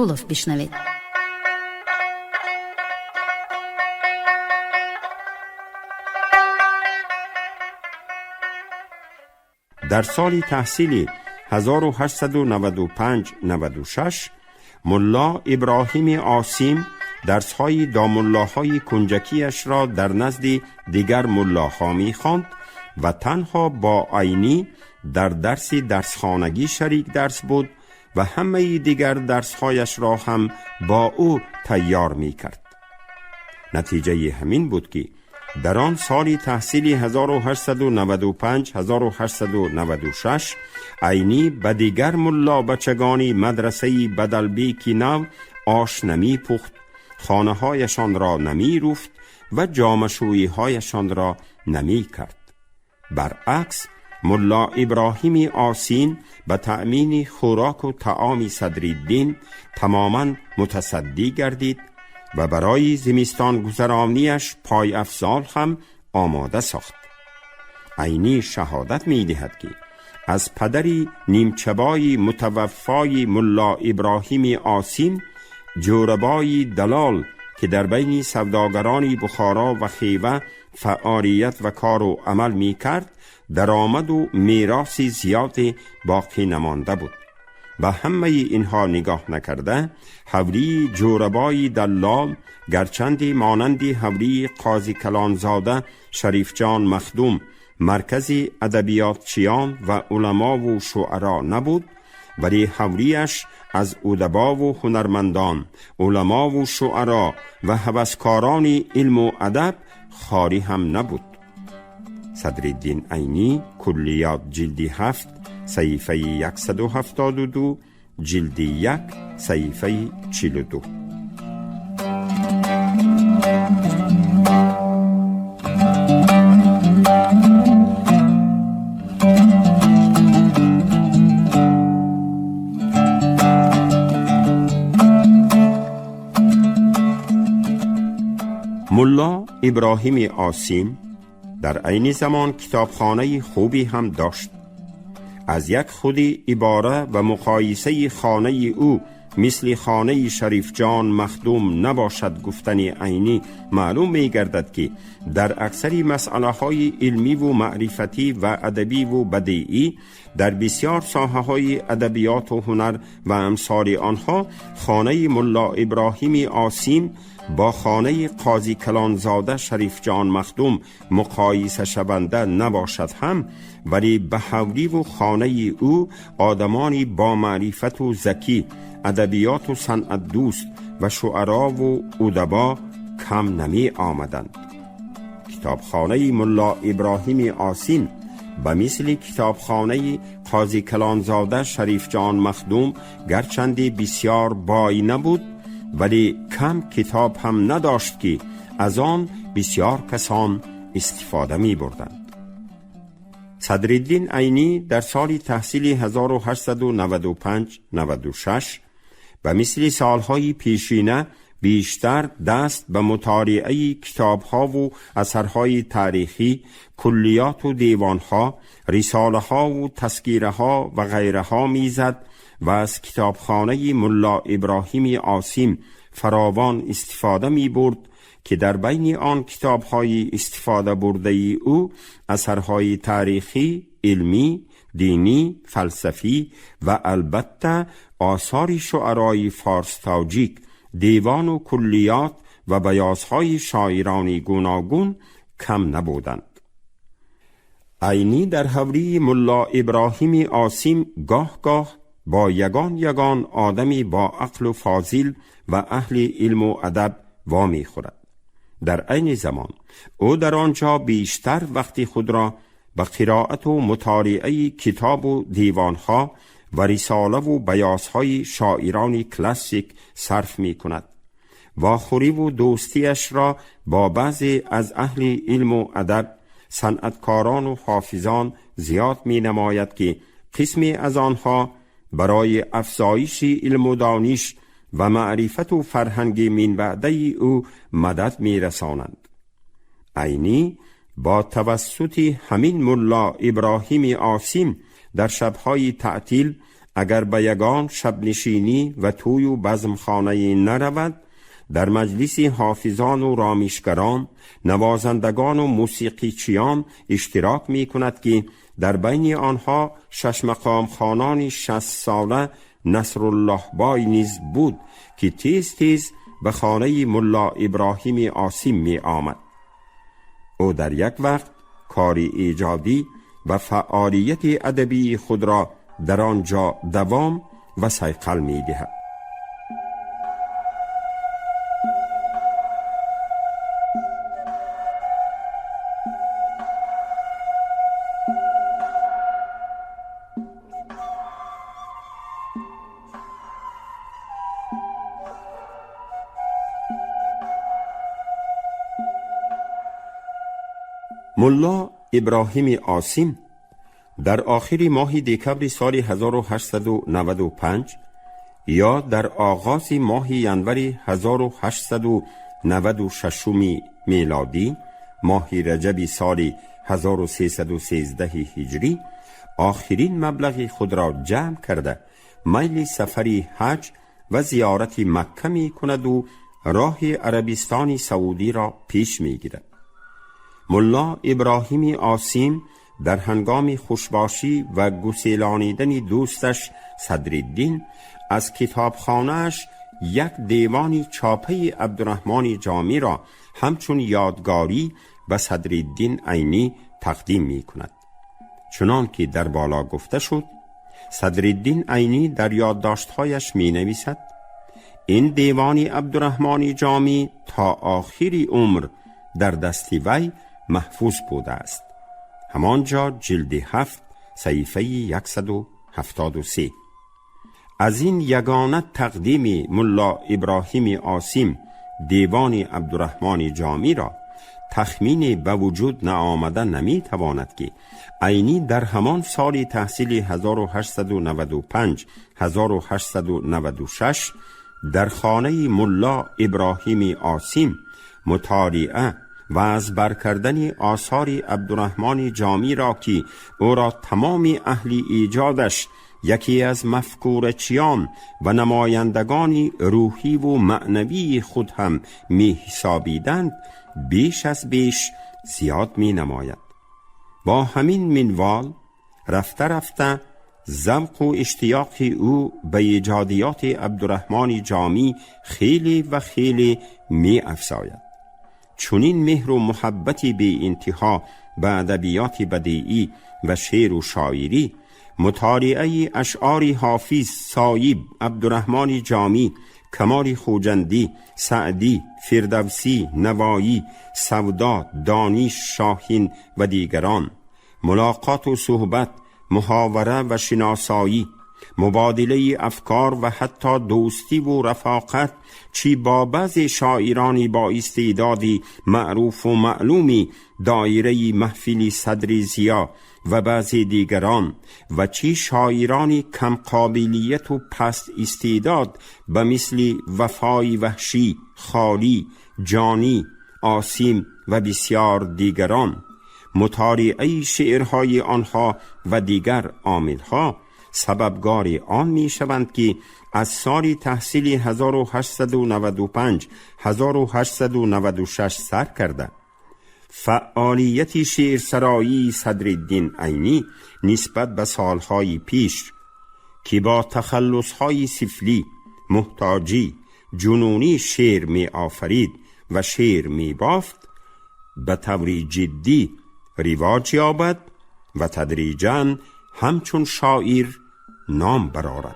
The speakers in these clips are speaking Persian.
سپولوف بشنوید. در سال تحصیلی 1895-96 ملا ابراهیم عاصیم درس‌های داملاهای کنجکیش را در نزد دیگر ملاها می‌خواند و تنها با عینی در درسخانگی شریک درس بود و همه دیگر درس‌هایش را هم با او تیار می‌کرد. نتیجه همین بود که در آن سال تحصیلی 1895-1896 عینی به دیگر ملا بچگانی مدرسه بدلبیکی نو آش نمی پخت، خانه هایشان را نمی رفت و جامشویی هایشان را نمی کرد. برعکس ملا ابراهیم عاصین به تأمین خوراک و طعام صدرالدین تماما متصدی گردید و برای زمستان گذرانیش پای افزال هم آماده ساخت. عینی شهادت می دهد که از پدری نیمچبای متوفای ملا ابراهیم عاصین، جوربای دلال که در بین سوداگران بخارا و خیوه فعالیت و کار و عمل می کرد، درآمد و میراثی زیاد باقی نمانده بود. و همه اینها نگاه نکرده حولی جوربای دلال گرچندی مانندی حولی قاضی کلانزاده شریف جان مخدوم مرکزی ادبیاتچیان و علما و شعرا نبود، ولی حولیش از ادبا و هنرمندان، علما و شعرا و هوسکاران علم و ادب خالی هم نبود. صدرالدین عینی، کلیات جلدی 7 صحیفه 172، جلدی 1 صحیفه 42. ملا ابراهیم عاصیم در عین زمان کتابخانه خوبی هم داشت. از یک خودی عباره و مقایسه خانه او مثل خانه شریف جان مخدوم نباشد گفتن عینی معلوم می گردد که در اکثر مسئله های علمی و معرفتی و ادبی و بدیعی در بسیار ساحه های ادبیات و هنر و امثال آنها خانه ملا ابراهیم عاصیم با خانه قاضی کلانزاده شریف جان مخدوم مقایسه شونده نباشد هم، ولی به حولی و خانه او آدمانی با معرفت و ذکی، ادبیات و صنعت دوست و شعرا و ادبا کم نمی آمدند. کتابخانه ملا ابراهیم عاصیم به مثل کتابخانه قاضی کلانزاده شریف جان مخدوم گرچندی بسیار بای نبود، ولی کم کتاب هم نداشت که از آن بسیار کسان استفاده می بردند. صدرالدین عینی در سال تحصیلی 1895-96 و مثل سالهای پیشینه بیشتر دست به مطالعه کتابها و اثرهای تاریخی، کلیات و دیوانها، رساله ها و تذکیره ها و غیرها میزد و از کتابخانه ملا ابراهیم عاصیم فراوان استفاده می برد که در بین آن کتاب‌های استفاده برده او اثرهای تاریخی، علمی، دینی، فلسفی و البته آثار شعرای فارس تاجیک، دیوان و کلیات و بیازهای شاعرانی گوناگون کم نبودند. عینی در حولی ملا ابراهیم عاصیم گاه با یگان آدمی با عقل و فاضل و اهل علم و ادب وامی خورد. در عین زمان او در آنجا بیشتر وقتی خود را به قرائت و مطالعه کتاب و دیوانها و رساله و بیازهای شاعران کلاسیک صرف می کند. واخوری و دوستیش را با بعضی از اهل علم و ادب، صنعتکاران و حافظان زیاد می نماید که قسمی از آنها برای افزایش علم و دانش و معرفت و فرهنگ منبعده او مدد می رسانند. عینی با توسط همین ملا ابراهیم عاصیم در شبهای تعطیل اگر به یگان شب نشینی و توی و بزمخانه نرود، در مجلس حافظان و رامیشگران، نوازندگان و موسیقیچیان اشتراک می کند که در بین آنها 6 مقام خانان 60 ساله نصرالله بای نیز بود که تیز تیز به خانه ملا ابراهیم عاصم می آمد. او در یک وقت کاری ایجادی و فعالیت ادبی خود را در آنجا دوام و صیقل می دهد. ملا ابراهیم عاصم در آخر ماه دکبر سال 1895 یا در آغاز ماه ینور 1896 میلادی، ماه رجب سال 1313 هجری، آخرین مبلغ خود را جمع کرده میل سفری حج و زیارت مکه می کند و راه عربستان سعودی را پیش می گیرد. ملا ابراهیم عاصم در هنگام خوشباشی و گسیلانیدن دوستش صدرالدین از کتابخانه‌اش یک دیوان چاپه عبدالرحمن جامی را همچون یادگاری به صدرالدین عینی تقدیم می کند. چنان که در بالا گفته شد، صدرالدین عینی در یادداشت‌هایش می نویسد: این دیوان عبدالرحمن جامی تا آخر عمر در دست وی محفوظ بوده است. همانجا جلد 7 صفحه 173. از این یگانه تقدیم ملا ابراهیم عاصم دیوان عبدالرحمن جامی را تخمین به وجود نآمده نمی تواند که عینی در همان سال تحصیل 1895-1896 در خانه ملا ابراهیم عاصم مطالعه و از برکردن آثار عبدالرحمن جامی را که او را تمام اهل ایجادش یکی از مفکورچیان و نمایندگان روحی و معنوی خود هم می حسابیدند، بیش از بیش زیاد می نماید. با همین منوال رفته رفته ذوق و اشتیاق او به ایجادیات عبدالرحمن جامی خیلی و خیلی می افزاید. چنین مهر و محبتی بی انتها به ادبیات بدیعی و شعر و شاعری، مطالعه اشعار حافظ، صایب، عبدالرحمن جامی، کمال خوجندی، سعدی، فردوسی، نوایی، سودا، دانش، شاهین و دیگران، ملاقات و صحبت، محاوره و شناسایی، مبادله افکار و حتی دوستی و رفاقت چی با بعض شاعرانی با استعدادی معروف و معلومی دایره محفلی صدر ضیا و بعضی دیگران و چی شاعرانی کم قابلیت و پست استعداد به مثل وفای وحشی، خالی، جانی، عاصم و بسیار دیگران، مطالعه شعرهای آنها و دیگر عاملها سببگار آن می شوند که از سال تحصیل 1895-1896 سر کرده فعالیت شعرسرایی صدرالدین عینی نسبت به سالهای پیش که با تخلصهای سفلی، محتاجی، جنونی شعر می آفرید و شعر می بافت، به طور جدی رواج یابد و تدریجاً همچون شاعر نام برآورد.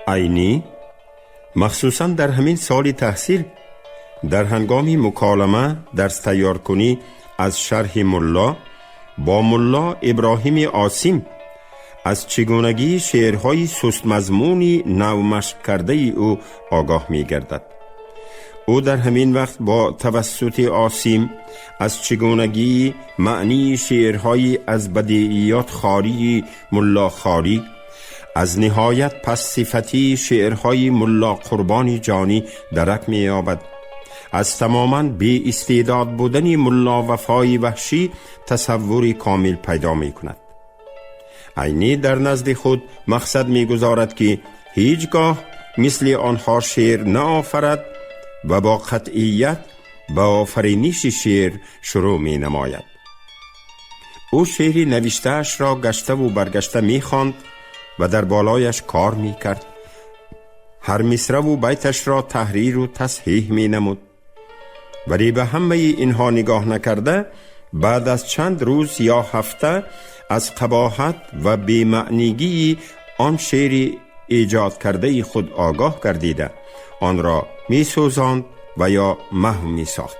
عینی مخصوصاً در همین سال تحصیل در هنگام مکالمه درس تیار کنی از شرح ملا با ملا ابراهیم عاصم از چگونگی شعرهای سست مضمونی نو مشق کرده او آگاه می گردد. او در همین وقت با توسط عاصم از چگونگی معنی شعرهای از بدیعیات خاری ملا خاری، از نهایت پس صفتی شعرهای ملا قربانی جانی درک می یابد. از تماما بی استعداد بودن ملا وفای وحشی تصوری کامل پیدا می کند. عینی در نزد خود مقصد می گذارد که هیچگاه مثل آنها شعر نه آفرد و با قطعیت با آفرینش شعر شروع می نماید. او شعری نوشته‌اش را گشته و برگشته می خواند و در بالایش کار می کرد. هر مصرع و بیتش را تحریر و تصحیح می نمود. ولی به همه اینها نگاه نکرده، بعد از چند روز یا هفته از قباحت و بی‌معنیگی آن شعر ایجاد کرده خود آگاه گردیده آن را می سوزاند و یا محو می ساخت.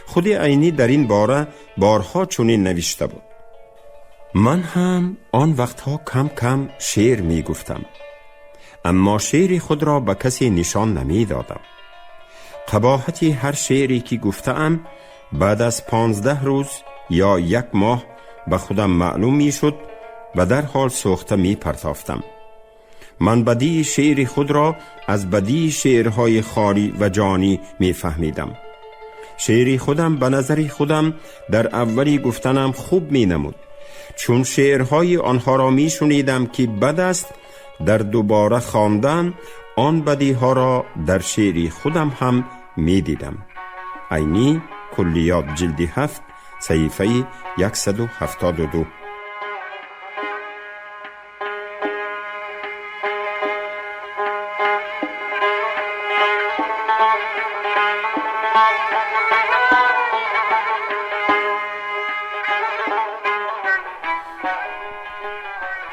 خود عینی در این باره بارها چنین نوشته بود: من هم آن وقتها کم کم شعر می گفتم، اما شعر خود را به کسی نشان نمی دادم. قباحت هر شعری که گفتم بعد از 15 روز یا 1 ماه به خودم معلوم می شد و در حال سوخته می پرتافتم. من بدیع شعر خود را از بدیع شعرهای خاری و جانی می فهمیدم. شعر خودم به نظر خودم در اولی گفتنم خوب می نمود. چون شعرهای آنها را می شنیدم که بد است، در دوباره خواندن آن بدیع ها را در شعر خودم هم می دیدم. عینی کلیات جلد 7 صحیفه 172.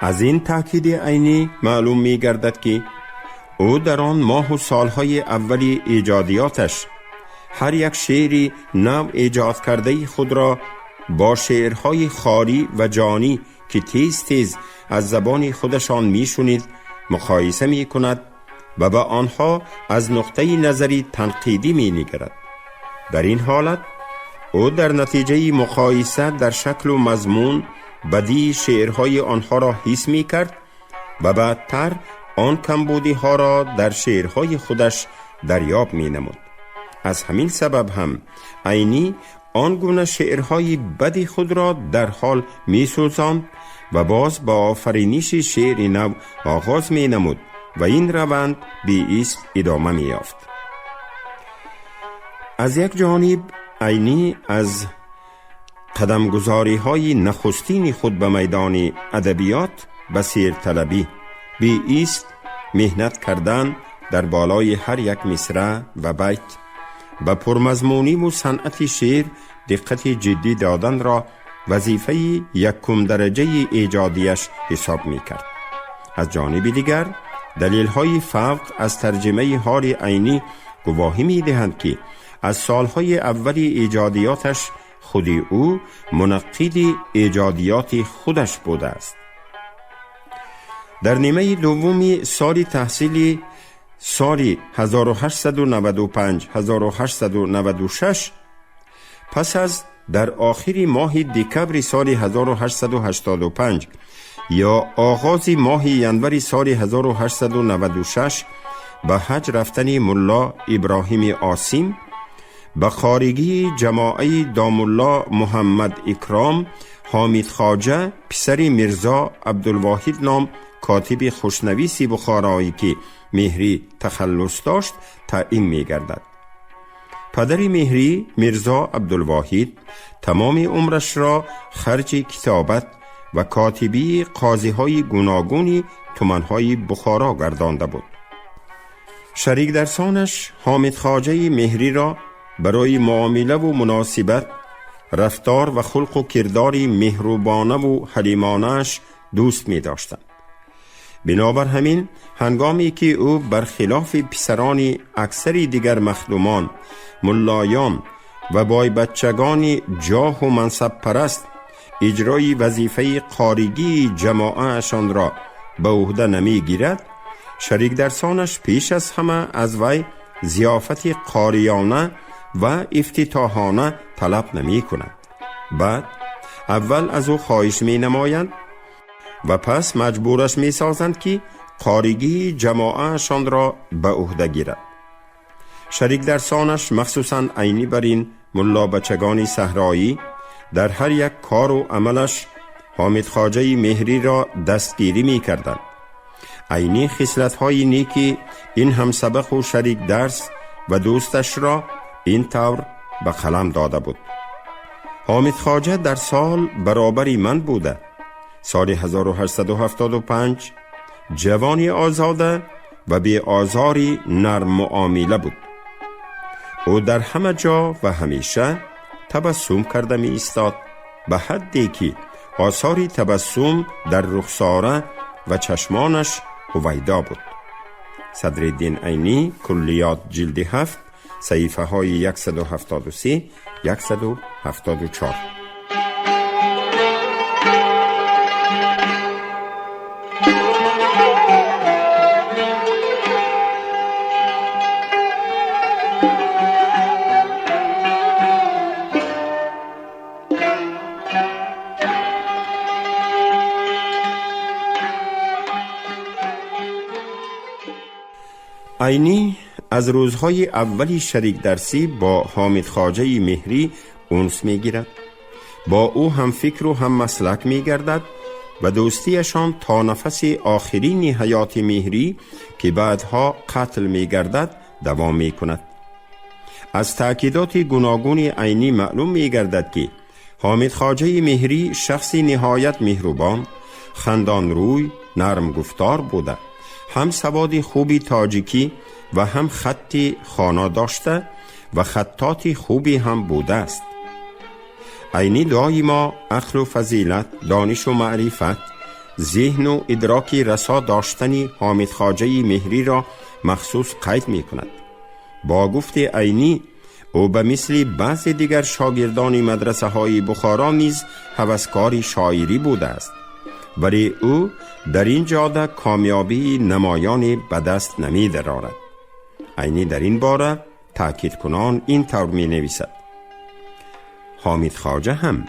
از این تأکید عینی معلوم می گردد که او در آن ماه و سالهای اولی ایجادیاتش هر یک شعری نو ایجاد کرده خود را با شعرهای خاری و جانی که تیز تیز از زبان خودشان می شنید مقایسه می کند و به آنها از نقطه نظری تنقیدی می نگرد. در این حالت او در نتیجه مقایسه در شکل و مضمون بدیع شعرهای آنها را حس می کرد و بعدتر آن کمبودی ها را در شعرهای خودش دریاب می نمود. از همین سبب هم عینی آن گونه شعرهای بدی خود را در حال می سوزاند و باز با آفرینش شعر نو آغاز می نمود و این روند بی ایست ادامه می یافت. از یک جانب عینی از قدمگذاری های نخستین خود به میدان ادبیات بصیر طلبی بی ایست مهنت کردن در بالای هر یک مصرع و بیت به پرمضمونی و صنعت شعر دقت جدی دادن را وظیفه 1 درجه ایجادیش حساب می کرد. از جانب دیگر دلیل های فوق از ترجمه حال عینی گواهی می دهند که از سالهای اولی ایجادیاتش خودی او منقد ایجادیات خودش بوده است. در نیمه دومی سال تحصیلی سال 1895-1896 پس از در آخر ماه دکبر سال 1885 یا آغاز ماه ینور سال 1896 به حج رفتن ملا ابراهیم عاصم به خارگی جماعه دامالله محمد اکرام حامد خواجه پسر میرزا عبدالواحد نام کاتب خوشنویس بخارایی که مهری تخلص داشت تعیین می گردد. پدر مهری میرزا عبدالواحد تمام عمرش را خرج کتابت و کاتبی قاضی های گوناگونی تومنهای بخارا گردانده بود. شریک درسانش حامد خواجه مهری را برای معامله و مناسبت رفتار و خلق و کرداری مهربانه و حلیمانش دوست می داشتند. بنابر همین هنگامی که او برخلاف پسران اکثر دیگر مخدومان، ملایان و بای بچگان جاه و منصب پرست اجرای وظیفه قارگی جماعهشان را به عهده نمی گیرد، شریک درسانش پیش از همه از وی ضیافت قاریانه و افتتاحانه طلب نمی کنند. بعد اول از او خواهش می نمایند و پس مجبورش می سازند که قاریگی جماعهشان را به عهده گیرد. شریک درسانش مخصوصاً عینی بر این ملا بچگان صحرایی در هر یک کار و عملش حامد خواجه مهری را دستگیری می کردند. عینی خصلت‌های نیکی این همسبق و شریک درس و دوستش را این طور به قلم داده بود. حامد خواجه در سال برابری من بوده. سال 1875 جوانی آزاده و بی آزاری نرم معامله بود. او در همه جا و همیشه تبسم کرده می ایستاد، به حدی که آثار تبسم در رخساره و چشمانش هویدا بود. صدرالدین عینی، کلیات، جلد 7، صفحه های 173-174. عینی از روزهای اولی شریک درسی با حامد خواجه مهری انس می گیرد. با او هم فکر و هم مسلک می گردد و دوستیشان تا نفس آخرین حیات مهری که بعدها قتل می گردد دوام می کند. از تأکیدات گوناگون عینی معلوم می گردد که حامد خواجه مهری شخصی نهایت مهربان، خندان روی، نرم گفتار بوده. هم سواد خوبی تاجیکی و هم خطی خوانا داشته و خطاط خوبی هم بوده است. عینی دائما عقل و فضیلت، دانش و معرفت، ذهن و ادراکی رسا داشتنی حامد خواجه مهری را مخصوص قید می کند. با گفت عینی او به مثل بعض دیگر شاگردان مدرسه های بخارا نیز هوسکار شاعری بوده است، ولی او در این جاده کامیابی نمایان به دست نمی درآورد. عینی در این باره تأکید کنان این طور می نویسد: حامد خواجه هم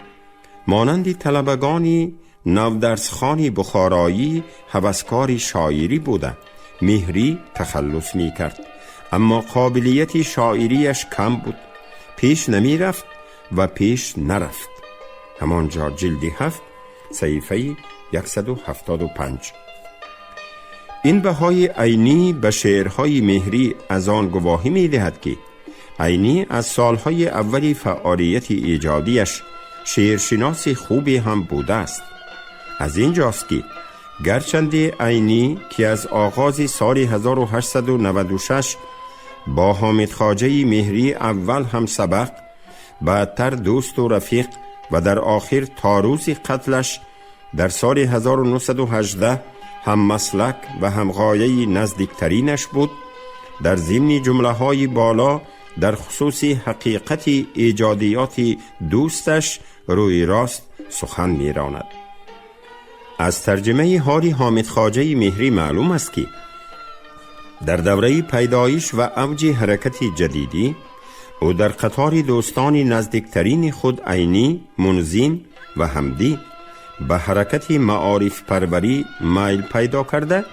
مانند طلبگانی نودرسخانی بخارایی هوسکار شاعری بوده. مهری تخلص می کرد، اما قابلیت شاعریش کم بود. پیش نمی رفت و پیش نرفت. همانجا جلد 7 صفحه 175. این بهای عینی به شعرهای مهری از آن گواهی می دهد که عینی از سالهای اولی فعالیت ایجادیش شعرشناس خوبی هم بوده است. از اینجاست که گرچند عینی که از آغاز سال 1896 با حامد خواجه مهری اول هم سبق، بعدتر دوست و رفیق و در آخر تا روز قتلش در سال 1918 هم مسلک و هم غایه نزدیکترینش بود، در ضمن جمله های بالا در خصوص حقیقت ایجادیات دوستش روی راست سخن می راند. از ترجمه حال حامد خواجه مهری معلوم است که در دوره پیدایش و اوج حرکت جدیدی او در قطار دوستان نزدیکترین خود عینی، منظم و حمدی به حرکت معارف پروری میل پیدا کرده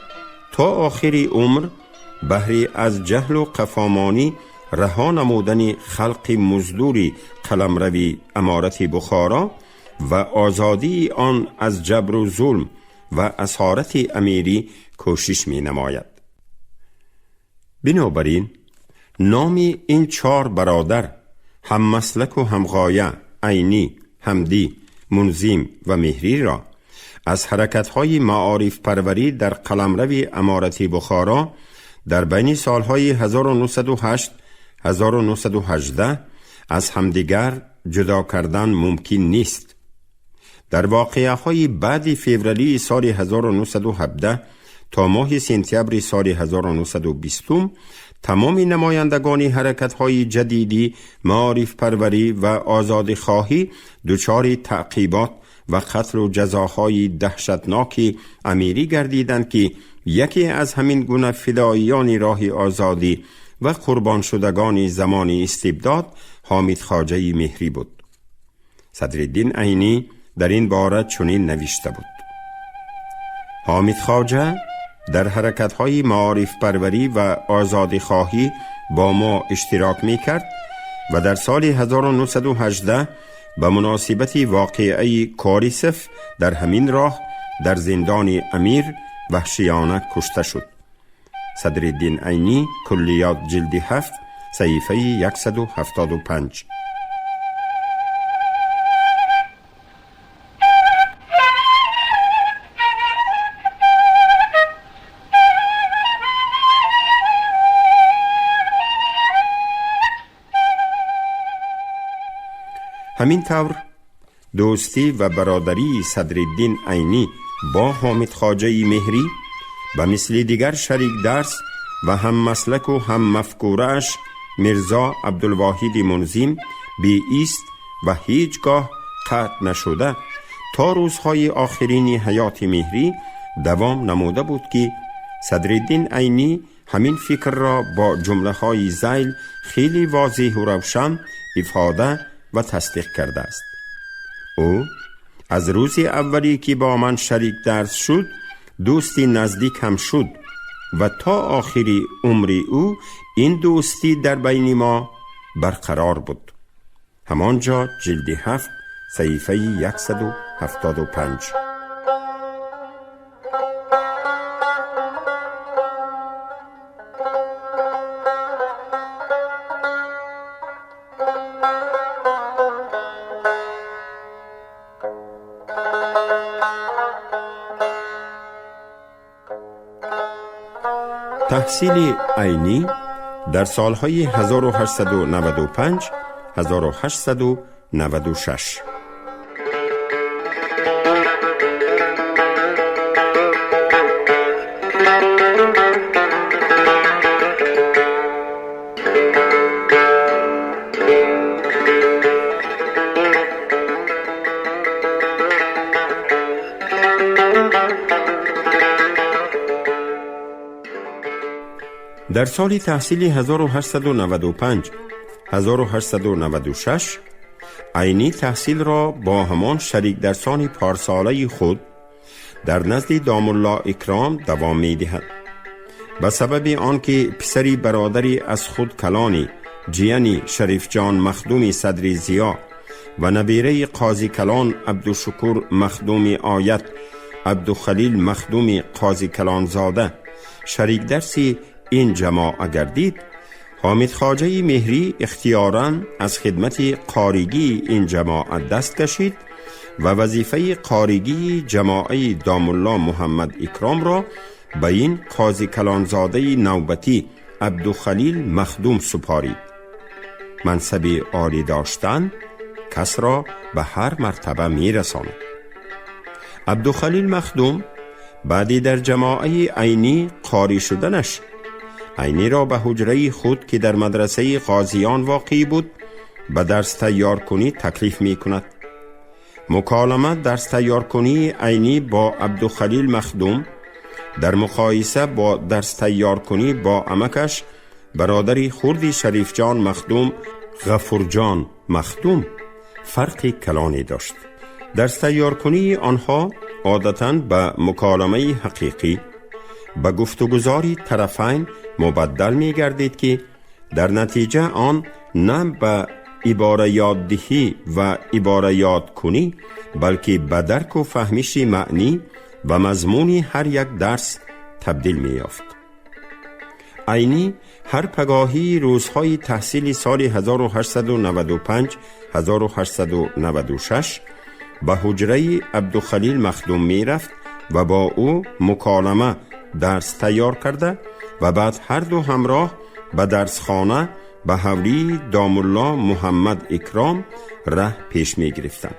تا آخر عمر بهر از جهل و قفامانی رها نمودن خلق مزدوری قلمروی امارت بخارا و آزادی آن از جبر و ظلم و اسارت امیری کوشش می نماید. بنابراین نام این 4 برادر هم مسلک و هم غایه، عینی، حمدی، منظم و مهری را از حرکت‌های معارف پروری در قلمرو امارت بخارا در بین سالهای 1908 1918 از همدیگر جدا کردن ممکن نیست. در واقعه‌های بعد فوریه سال 1917 تا ماه سپتامبر سال 1920 تمام نمایندگان حرکت‌های جدیدی معارف پروری و آزاد خواهی دچار تعقیبات و قتل و جزاهای دهشتناک امیری گردیدند که یکی از همین گونه فداییان راه آزادی و قربان شدگان زمان استبداد حامد خواجه مهری بود. صدرالدین عینی در این باره چنین نوشته بود: حامد خواجه در حرکت‌های معارف پروری و آزادی خواهی با ما اشتراک می‌کرد و در سال 1918 به مناسبت واقعه کاریسف در همین راه در زندان امیر وحشیانه کشته شد. صدرالدین عینی، کلیات، جلد 7، صفحه 175. همین طور دوستی و برادری صدرالدین عینی با حامد خواجه مهری و مثل دیگر شریک درس و هم مسلک و هم مفکورش میرزا عبدالواحد منظم بی ایست و هیچگاه قطع نشده تا روزهای آخرین حیات مهری دوام نموده بود که صدرالدین عینی همین فکر را با جمله های ذیل خیلی واضح و روشن افاده و تصدیق کرده است. او از روز اولی که با من شریک درس شد دوستی نزدیک هم شد و تا آخری عمر او این دوستی در بین ما برقرار بود. همانجا جلد 7 صفحه 175. تحصیل عینی در سالهای 1895 1896. در سال تحصیلی 1895 1896 عینی تحصیل را با همان شریک درسان پارساله خود در نزد دام الله اکرام دوام می دهد. به سبب آنکه پسری برادری از خود کلانی جیانی شریف جان مخدوم صدر ضیا و نبیره قاضی کلان عبدالشکور مخدوم آیت عبدالخلیل مخدوم قاضی کلان زاده شریک درسی این جماعه گردید، حامد خواجه مهری اختیاراً از خدمت قاریگی این جماعت دست کشید و وظیفه قاریگی جماعه دام الله محمد اکرام را به این قاضی کلانزاده نوبتی عبدالخلیل مخدوم سپارید. منصب عالی داشتن کس را به هر مرتبه می رساند. عبدالخلیل مخدوم بعدی در جماعه عینی قاری شدنش عینی را به حجره خود که در مدرسه قاضیان واقع بود به درس تیار کنی تکلیف می کند. مکالمه درس تیار کنی عینی با عبدالخلیل مخدوم در مقایسه با درس تیار کنی با عمکش برادری خردی شریف جان مخدوم غفور جان مخدوم فرق کلانی داشت. درس تیار کنی آنها عادتاً به مکالمه حقیقی به گفتگوزاری طرفین مبدل می گردید که در نتیجه آن نه به عباره یاد دهی و عباره یاد کنی بلکه به درک و فهمش معنی و مضمونی هر یک درس تبدیل می یافت. عینی هر پگاهی روزهای تحصیل سال 1895 1896 به حجره عبدالخلیل مخدوم می رفت و با او مکالمه درس تیار کرده و بعد هر دو همراه به درسخانه به حولی دام الله محمد اکرام ره پیش می گرفتند.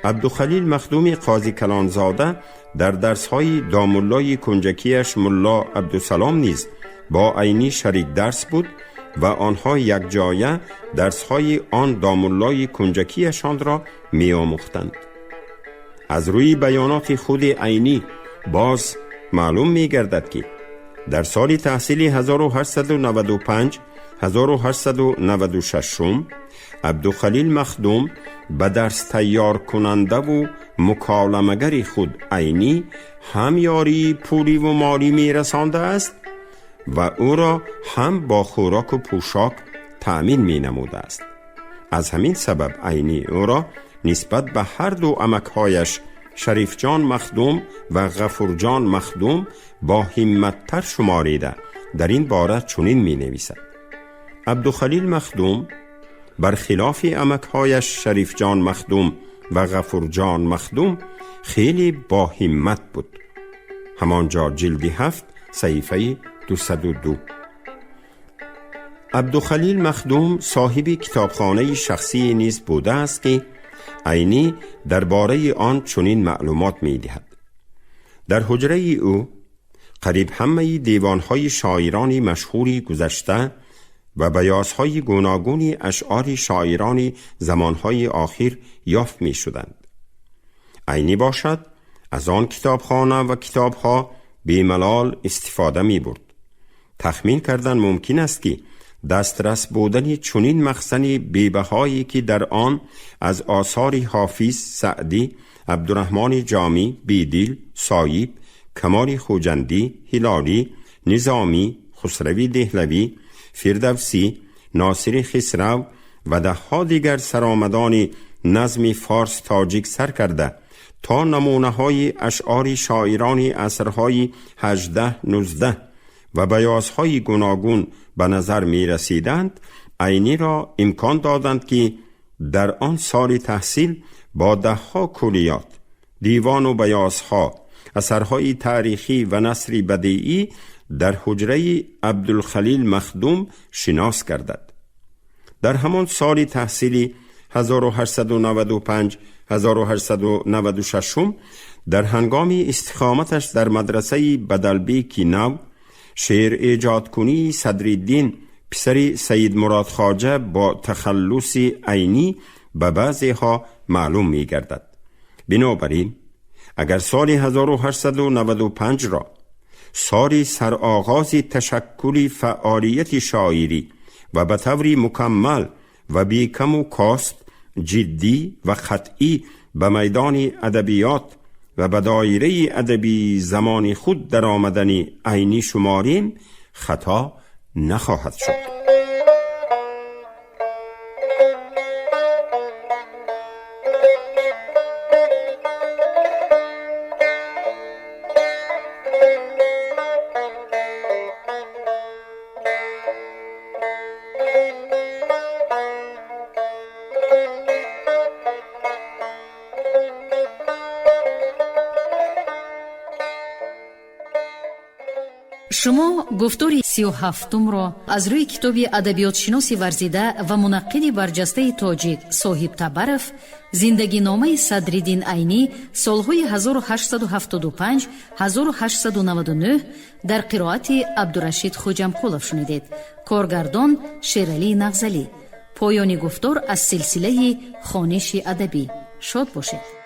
عبدالخلیل مخدوم قاضی کلانزاده در درسهای دام الله کنجکیش ملا عبدالسلام نیز با عینی شریک درس بود و آنها یک جایه درسهای آن دام الله کنجکیشان را می آموختند. از روی بیانات خود عینی باز معلوم می گردد که در سال تحصیلی 1895 1896 عبدالخلیل مخدوم به درس تیار کننده و مکالمه‌گر خود عینی هم یاری پولی و مالی می رسانده است و او را هم با خوراک و پوشاک تأمین می نموده است. از همین سبب عینی او را نسبت به هر دو عمک‌هایش شریف جان مخدوم و غفور جان مخدوم با همت‌تر شماریده در این باره چنین می نویسد: عبدالخلیل مخدوم برخلاف عمک‌هایش شریف جان مخدوم و غفور جان مخدوم خیلی با همت بود. همانجا جلد 7 صحیفه 202. عبدالخلیل مخدوم صاحب کتابخانه شخصی نیز بوده است که عینی درباره آن چنین معلومات می دهد: در حجره او قریب همه دیوانهای شاعران مشهوری گذشته و بیاسهای گوناگون اشعار شاعران زمانهای آخر یافت می شدند. عینی باشد از آن کتابخانه و کتابها بیملال استفاده می برد. تخمین کردن ممکن است که دسترس بودن چنین مخزن بی‌بهایی که در آن از آثار حافظ، سعدی، عبدالرحمن جامی، بیدل، صایب، کمال خوجندی، هلالی، نظامی، خسروی دهلوی، فردوسی، ناصر خسرو و ده ها دیگر سرآمدان نظم فارس تاجیک سر کرده تا نمونه های اشعار شاعران عصرهای 18-19 و بیاسهای گوناگون به نظر می رسیدند، عینی را امکان دادند که در آن سال تحصیل با ده ها کلیات، دیوان و بیاسها، اثرهای تاریخی و نثر بدیعی در حجره عبدالخلیل مخدوم شناس گردد. در همان سال تحصیلی 1895 1896 در هنگام استقامتش در مدرسه بدلبیک نو شعر ایجاد کنی صدرالدین پسر سید مراد خواجه با تخلص عینی به بعضی ها معلوم می گردد. بنابراین اگر سال 1895 را سال سرآغاز تشکل فعالیت شاعری و به طور مکمل و بی کم و کاست جدی و قطعی به میدان ادبیات و به دایره ادبی زمان خود در آمدن عینی شماریم، خطا نخواهد شد. شما گفتار 37 را از روی کتاب ادبیات شناسی ورزیده و منقد برجسته تاجیک صاحب تبرف زندگی نامه صدرالدین عینی سالهای 1875 1899 در قرائت عبدالرشید خوجمقولov شنیدید. کارگردان شیرعلی نغزلی. پایان گفتار از سلسله خوانش ادبی. شاد باشید.